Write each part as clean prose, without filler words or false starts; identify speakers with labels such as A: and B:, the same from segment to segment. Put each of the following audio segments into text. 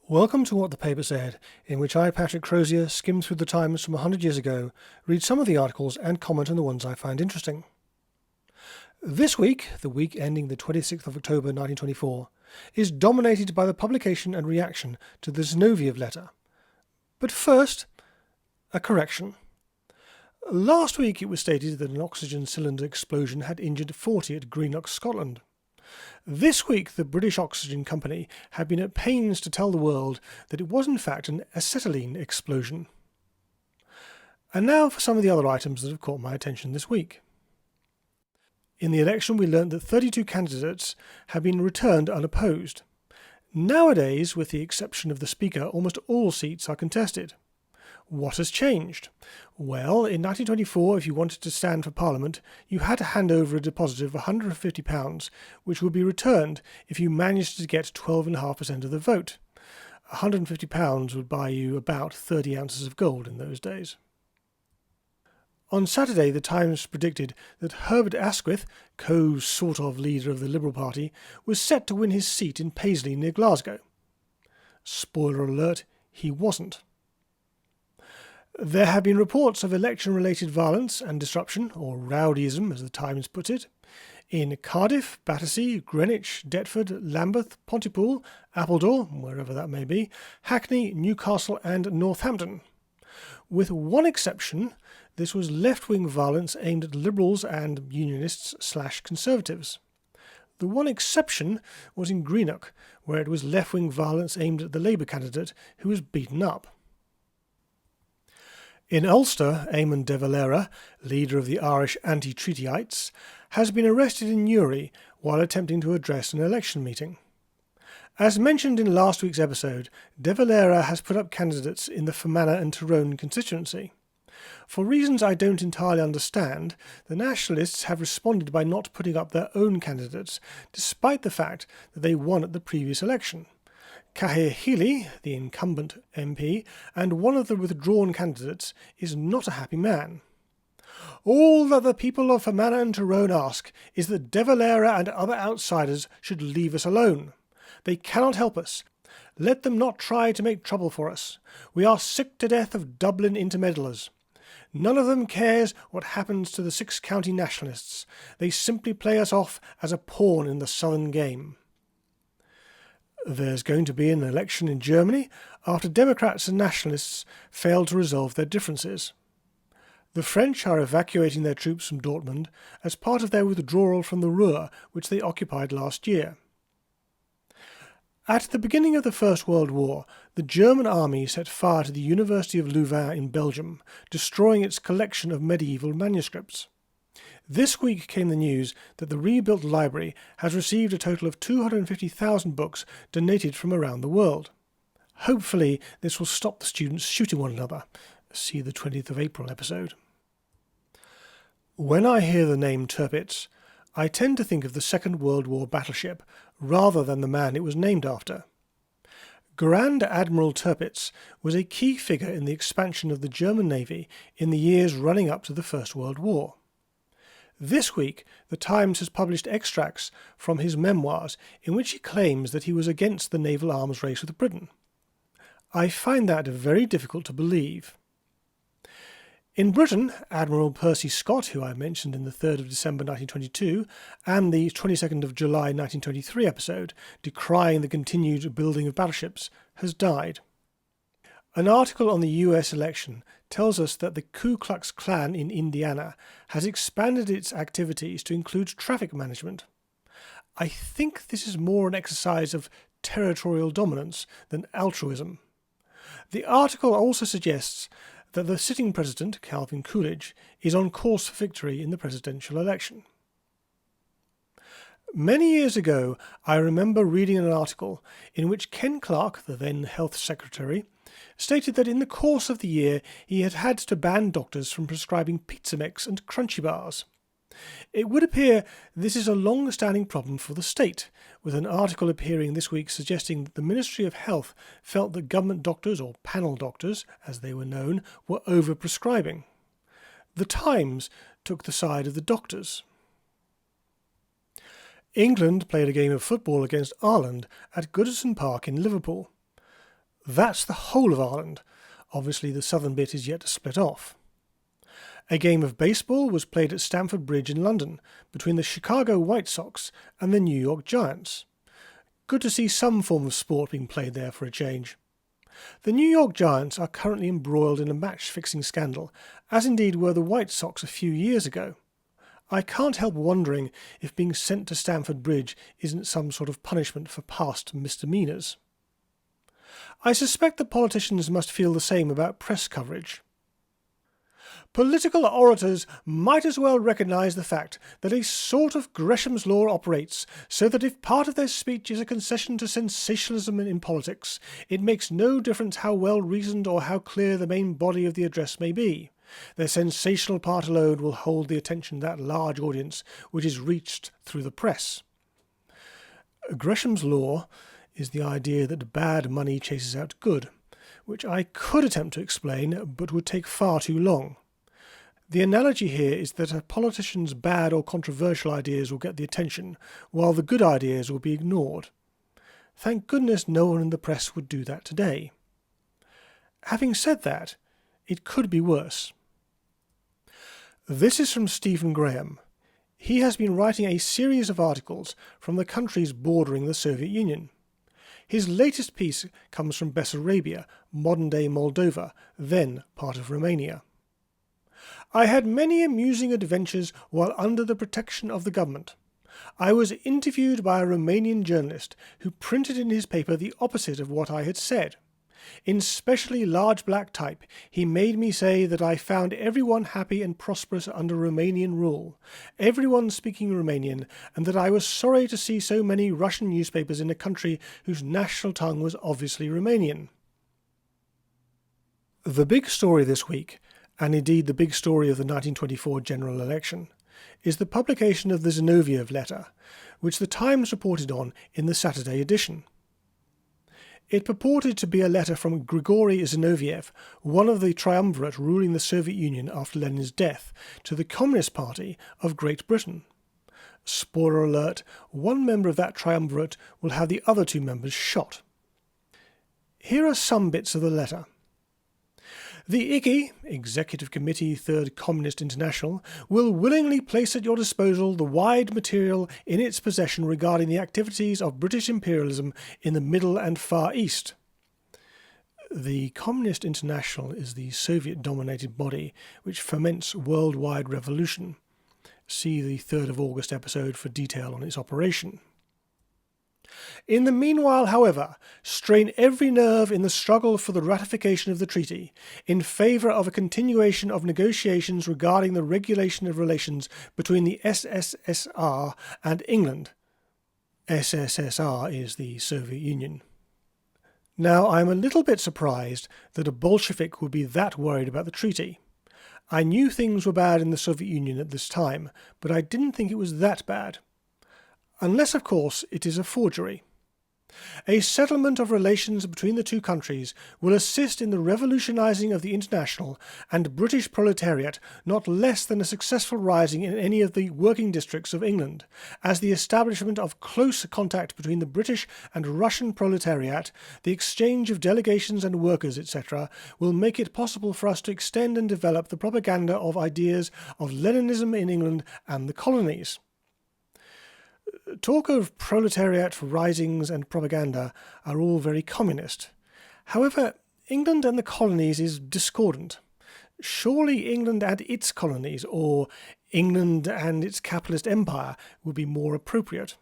A: Welcome to What the Paper Said, in which I, Patrick Crozier, skim through the Times from 100 years ago, read some of the articles and comment on the ones I find interesting. This week, the week ending the 26th of October 1924, is dominated by the publication and reaction to the Zinoviev Letter. But first, a correction. Last week it was stated that an oxygen cylinder explosion had injured 40 at Greenock, Scotland. This week the British Oxygen Company had been at pains to tell the world that it was in fact an acetylene explosion. And now for some of the other items that have caught my attention this week. In the election we learnt that 32 candidates have been returned unopposed. Nowadays, with the exception of the Speaker, almost all seats are contested. What has changed? Well, in 1924, if you wanted to stand for Parliament, you had to hand over a deposit of £150, which would be returned if you managed to get 12.5% of the vote. £150 would buy you about 30 ounces of gold in those days. On Saturday, the Times predicted that Herbert Asquith, co-sort of leader of the Liberal Party, was set to win his seat in Paisley near Glasgow. Spoiler alert, he wasn't. There have been reports of election-related violence and disruption, or rowdyism as the Times puts it, in Cardiff, Battersea, Greenwich, Deptford, Lambeth, Pontypool, Appledore, wherever that may be, Hackney, Newcastle and Northampton. With one exception, this was left-wing violence aimed at Liberals and Unionists/Conservatives. The one exception was in Greenock, where it was left-wing violence aimed at the Labour candidate who was beaten up. In Ulster, Eamon de Valera, leader of the Irish anti-treatyites, has been arrested in Newry while attempting to address an election meeting. As mentioned in last week's episode, de Valera has put up candidates in the Fermanagh and Tyrone constituency. For reasons I don't entirely understand, the nationalists have responded by not putting up their own candidates, despite the fact that they won at the previous election. Cahir Healy, the incumbent MP, and one of the withdrawn candidates, is not a happy man. All that the people of Fermanagh and Tyrone ask is that de Valera and other outsiders should leave us alone. They cannot help us. Let them not try to make trouble for us. We are sick to death of Dublin intermeddlers. None of them cares what happens to the six-county nationalists. They simply play us off as a pawn in the southern game. There's going to be an election in Germany after Democrats and nationalists failed to resolve their differences. The French are evacuating their troops from Dortmund as part of their withdrawal from the Ruhr, which they occupied last year. At the beginning of the First World War, the German army set fire to the University of Louvain in Belgium, destroying its collection of medieval manuscripts. This week came the news that the rebuilt library has received a total of 250,000 books donated from around the world. Hopefully this will stop the students shooting one another. See the 20th of April episode. When I hear the name Tirpitz, I tend to think of the Second World War battleship rather than the man it was named after. Grand Admiral Tirpitz was a key figure in the expansion of the German Navy in the years running up to the First World War. This week, the Times has published extracts from his memoirs in which he claims that he was against the naval arms race with Britain. I find that very difficult to believe. In Britain, Admiral Percy Scott, who I mentioned in the 3rd of December 1922 and the 22nd of July 1923 episode, decrying the continued building of battleships, has died. An article on the US election tells us that the Ku Klux Klan in Indiana has expanded its activities to include traffic management. I think this is more an exercise of territorial dominance than altruism. The article also suggests that the sitting president, Calvin Coolidge, is on course for victory in the presidential election. Many years ago, I remember reading an article in which Ken Clarke, the then Health Secretary, stated that in the course of the year he had had to ban doctors from prescribing Pizza Mix and Crunchie bars. It would appear this is a long-standing problem for the state, with an article appearing this week suggesting that the Ministry of Health felt that government doctors, or panel doctors, as they were known, were over-prescribing. The Times took the side of the doctors. England played a game of football against Ireland at Goodison Park in Liverpool. That's the whole of Ireland. Obviously the southern bit is yet to split off. A game of baseball was played at Stamford Bridge in London between the Chicago White Sox and the New York Giants. Good to see some form of sport being played there for a change. The New York Giants are currently embroiled in a match-fixing scandal, as indeed were the White Sox a few years ago. I can't help wondering if being sent to Stamford Bridge isn't some sort of punishment for past misdemeanours. I suspect that politicians must feel the same about press coverage. Political orators might as well recognise the fact that a sort of Gresham's law operates, so that if part of their speech is a concession to sensationalism in politics, it makes no difference how well reasoned or how clear the main body of the address may be. Their sensational part alone will hold the attention of that large audience which is reached through the press. Gresham's law is the idea that bad money chases out good, which I could attempt to explain, but would take far too long. The analogy here is that a politician's bad or controversial ideas will get the attention, while the good ideas will be ignored. Thank goodness no one in the press would do that today. Having said that, it could be worse. This is from Stephen Graham. He has been writing a series of articles from the countries bordering the Soviet Union. His latest piece comes from Bessarabia, modern-day Moldova, then part of Romania. I had many amusing adventures while under the protection of the government. I was interviewed by a Romanian journalist who printed in his paper the opposite of what I had said. In specially large black type, he made me say that I found everyone happy and prosperous under Romanian rule, everyone speaking Romanian, and that I was sorry to see so many Russian newspapers in a country whose national tongue was obviously Romanian. The big story this week, and indeed the big story of the 1924 general election, is the publication of the Zinoviev Letter, which the Times reported on in the Saturday edition. It purported to be a letter from Grigory Zinoviev, one of the triumvirate ruling the Soviet Union after Lenin's death, to the Communist Party of Great Britain. Spoiler alert, one member of that triumvirate will have the other two members shot. Here are some bits of the letter. The ICI, Executive Committee, Third Communist International, will willingly place at your disposal the wide material in its possession regarding the activities of British imperialism in the Middle and Far East. The Communist International is the Soviet-dominated body which foments worldwide revolution. See the 3rd of August episode for detail on its operation. In the meanwhile, however, strain every nerve in the struggle for the ratification of the treaty, in favour of a continuation of negotiations regarding the regulation of relations between the SSSR and England. SSSR is the Soviet Union. Now, I am a little bit surprised that a Bolshevik would be that worried about the treaty. I knew things were bad in the Soviet Union at this time, but I didn't think it was that bad. Unless, of course, it is a forgery. A settlement of relations between the two countries will assist in the revolutionizing of the international and British proletariat not less than a successful rising in any of the working districts of England, as the establishment of close contact between the British and Russian proletariat, the exchange of delegations and workers, etc., will make it possible for us to extend and develop the propaganda of ideas of Leninism in England and the colonies. Talk of proletariat risings and propaganda are all very communist. However, England and the colonies is discordant. Surely England and its colonies, or England and its capitalist empire, would be more appropriate.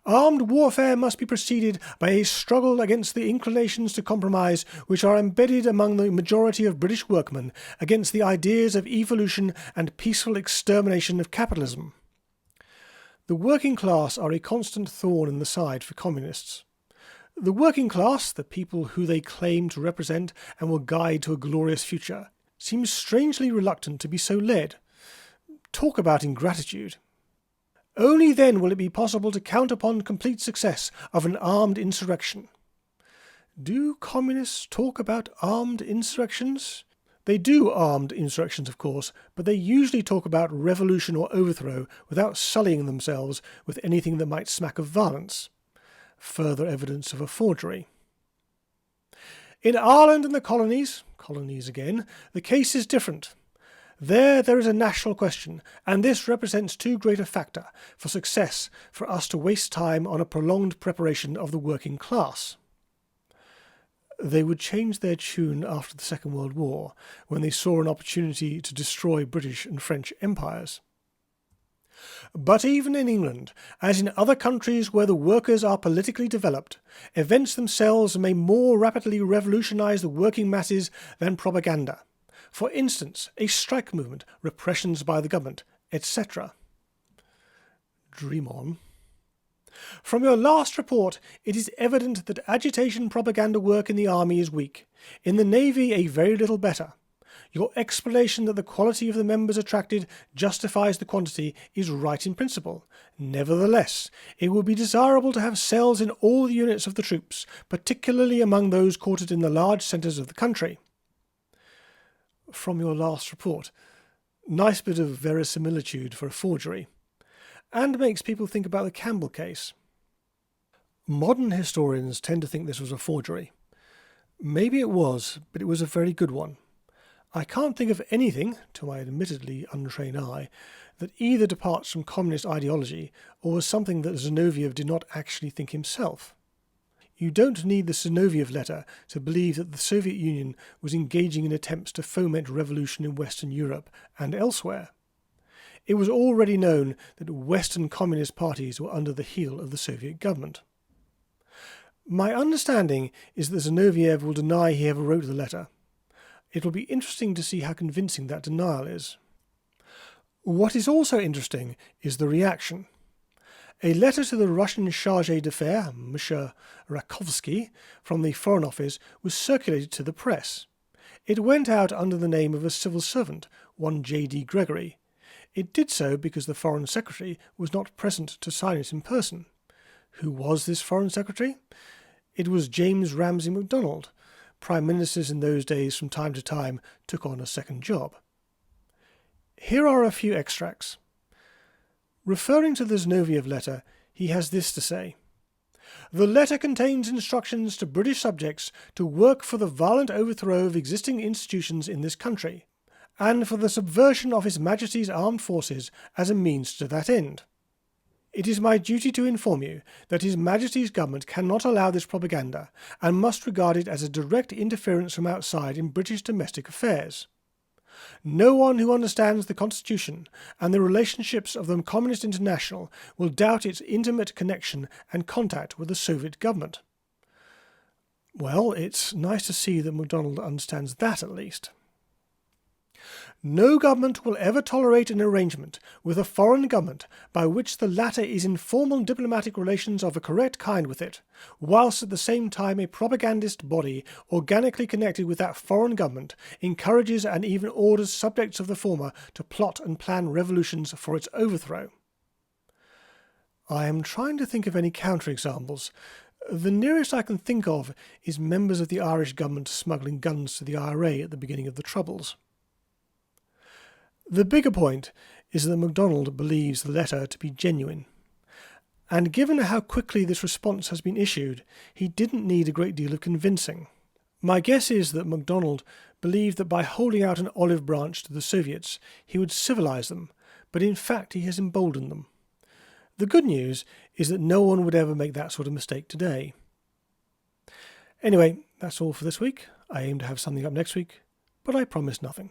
A: Armed warfare must be preceded by a struggle against the inclinations to compromise which are embedded among the majority of British workmen against the ideas of evolution and peaceful extermination of capitalism. The working class are a constant thorn in the side for communists. The working class, the people who they claim to represent and will guide to a glorious future, seems strangely reluctant to be so led. Talk about ingratitude. Only then will it be possible to count upon complete success of an armed insurrection. Do communists talk about armed insurrections? They do armed insurrections, of course, but they usually talk about revolution or overthrow without sullying themselves with anything that might smack of violence. Further evidence of a forgery. In Ireland and the colonies again, the case is different. There is a national question, and this represents too great a factor for success for us to waste time on a prolonged preparation of the working class. They would change their tune after the Second World War, when they saw an opportunity to destroy British and French empires. But even in England, as in other countries where the workers are politically developed, events themselves may more rapidly revolutionize the working masses than propaganda. For instance, a strike movement, repressions by the government, etc. Dream on. From your last report, it is evident that agitation propaganda work in the army is weak. In the navy, a very little better. Your explanation that the quality of the members attracted justifies the quantity is right in principle. Nevertheless, it would be desirable to have cells in all the units of the troops, particularly among those quartered in the large centres of the country. From your last report. Nice bit of verisimilitude for a forgery. And makes people think about the Campbell case. Modern historians tend to think this was a forgery. Maybe it was, but it was a very good one. I can't think of anything, to my admittedly untrained eye, that either departs from communist ideology or was something that Zinoviev did not actually think himself. You don't need the Zinoviev Letter to believe that the Soviet Union was engaging in attempts to foment revolution in Western Europe and elsewhere. It was already known that Western communist parties were under the heel of the Soviet government. My understanding is that Zinoviev will deny he ever wrote the letter. It will be interesting to see how convincing that denial is. What is also interesting is the reaction. A letter to the Russian chargé d'affaires, M. Rakovsky, from the Foreign Office was circulated to the press. It went out under the name of a civil servant, one J.D. Gregory. It did so because the Foreign Secretary was not present to sign it in person. Who was this Foreign Secretary? It was James Ramsay MacDonald. Prime Ministers in those days from time to time took on a second job. Here are a few extracts. Referring to the Zinoviev letter, he has this to say. The letter contains instructions to British subjects to work for the violent overthrow of existing institutions in this country, and for the subversion of His Majesty's armed forces as a means to that end. It is my duty to inform you that His Majesty's government cannot allow this propaganda, and must regard it as a direct interference from outside in British domestic affairs. No one who understands the Constitution and the relationships of the Communist International will doubt its intimate connection and contact with the Soviet government. Well, it's nice to see that MacDonald understands that at least. No government will ever tolerate an arrangement with a foreign government by which the latter is in formal diplomatic relations of a correct kind with it, whilst at the same time a propagandist body organically connected with that foreign government encourages and even orders subjects of the former to plot and plan revolutions for its overthrow. I am trying to think of any counterexamples. The nearest I can think of is members of the Irish government smuggling guns to the IRA at the beginning of the Troubles. The bigger point is that MacDonald believes the letter to be genuine, and given how quickly this response has been issued, he didn't need a great deal of convincing. My guess is that MacDonald believed that by holding out an olive branch to the Soviets, he would civilize them, but in fact he has emboldened them. The good news is that no one would ever make that sort of mistake today. Anyway, that's all for this week. I aim to have something up next week, but I promise nothing.